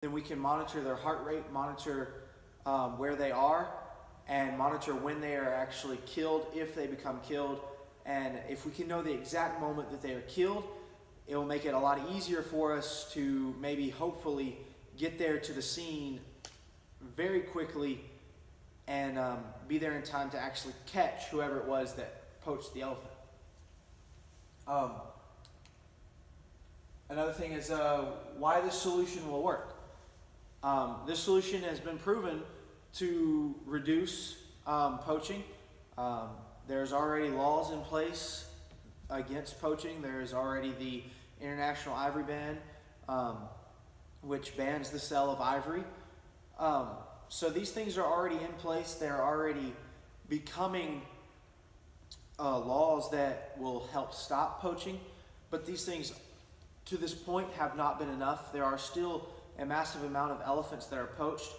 then we can monitor their heart rate, monitor where they are, and monitor when they are actually killed, if they become killed. And if we can know the exact moment that they are killed, it will make it a lot easier for us to maybe hopefully get there to the scene very quickly and be there in time to actually catch whoever it was that poached the elephant. Another thing is why this solution will work. This solution has been proven to reduce poaching. There's already laws in place against poaching. There's already the International Ivory Ban, which bans the sale of ivory. So these things are already in place. They're already becoming laws that will help stop poaching. But these things, to this point, have not been enough. There are still a massive amount of elephants that are poached.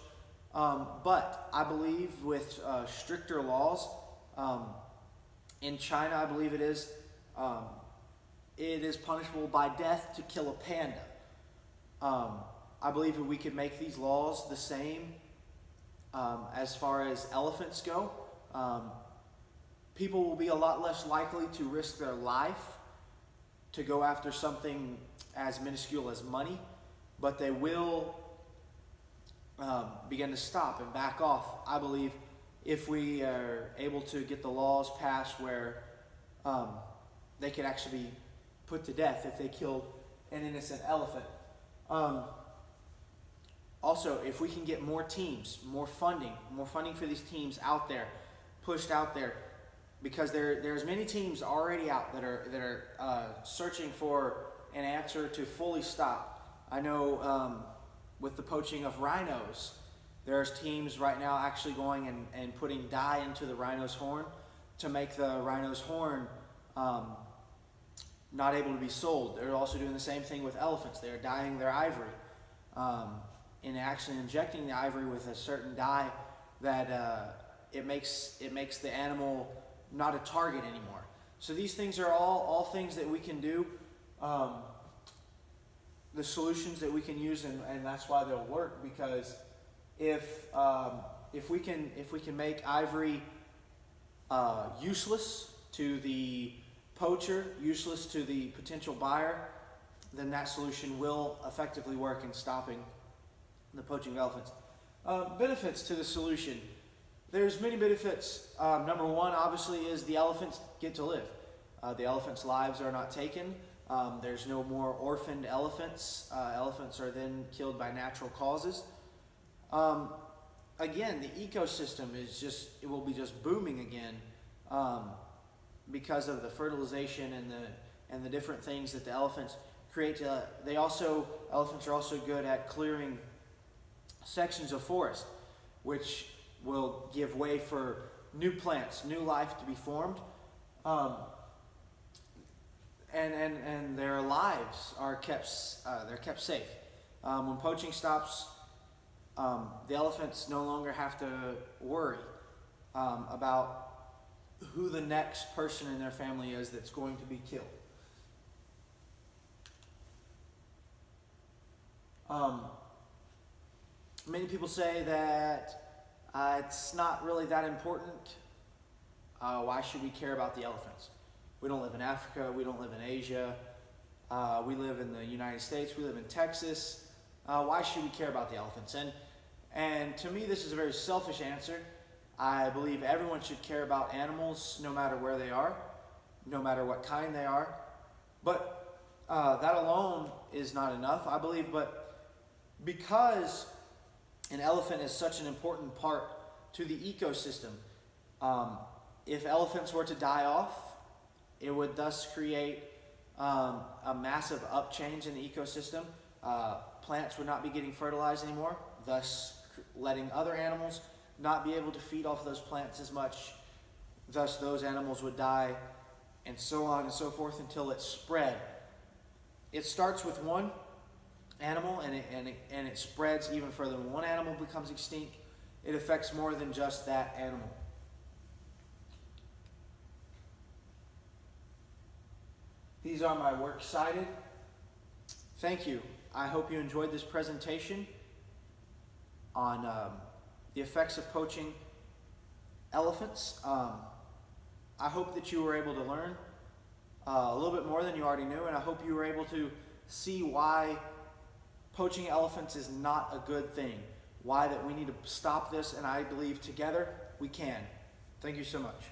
But I believe with stricter laws, in China, I believe it is punishable by death to kill a panda. I believe that we could make these laws the same as far as elephants go. People will be a lot less likely to risk their life to go after something as minuscule as money, but they will begin to stop and back off, I believe, if we are able to get the laws passed where they could actually be put to death if they killed an innocent elephant. Also, if we can get more teams, more funding for these teams out there, pushed out there, because there's many teams already out that are searching for an answer to fully stop. I know with the poaching of rhinos, there's teams right now actually going and putting dye into the rhino's horn to make the rhino's horn not able to be sold. They're also doing the same thing with elephants. They're dyeing their ivory and actually injecting the ivory with a certain dye that it makes the animal not a target anymore. So these things are all things that we can do, the solutions that we can use, and that's why they'll work, because if we can make ivory useless to the poacher, useless to the potential buyer, then that solution will effectively work in stopping the poaching of elephants. Benefits to the solution. There's many benefits. Number one, obviously, is the elephants get to live. The elephants' lives are not taken. There's no more orphaned elephants. Elephants are then killed by natural causes. Again, the ecosystem it will be just booming again because of the fertilization and the different things that the elephants create. Elephants are also good at clearing sections of forest, which will give way for new plants, new life to be formed, and their lives are kept safe. When poaching stops, the elephants no longer have to worry about who the next person in their family is that's going to be killed. Many people say that it's not really that important. Why should we care about the elephants? We don't live in Africa. We don't live in Asia. We live in the United States. We live in Texas. Why should we care about the elephants? And to me, this is a very selfish answer. I believe everyone should care about animals no matter where they are, no matter what kind they are. But that alone is not enough, I believe. But because an elephant is such an important part to the ecosystem, if elephants were to die off, it would thus create a massive upchange in the ecosystem. Plants would not be getting fertilized anymore, thus letting other animals not be able to feed off of those plants as much. Thus those animals would die, and so on and so forth until it spread. It starts with one animal and it spreads even further. When one animal becomes extinct, it affects more than just that animal. These are my works cited. Thank you. I hope you enjoyed this presentation, on the effects of poaching elephants. I hope that you were able to learn a little bit more than you already knew, and I hope you were able to see why poaching elephants is not a good thing, why that we need to stop this, and I believe together we can. Thank you so much.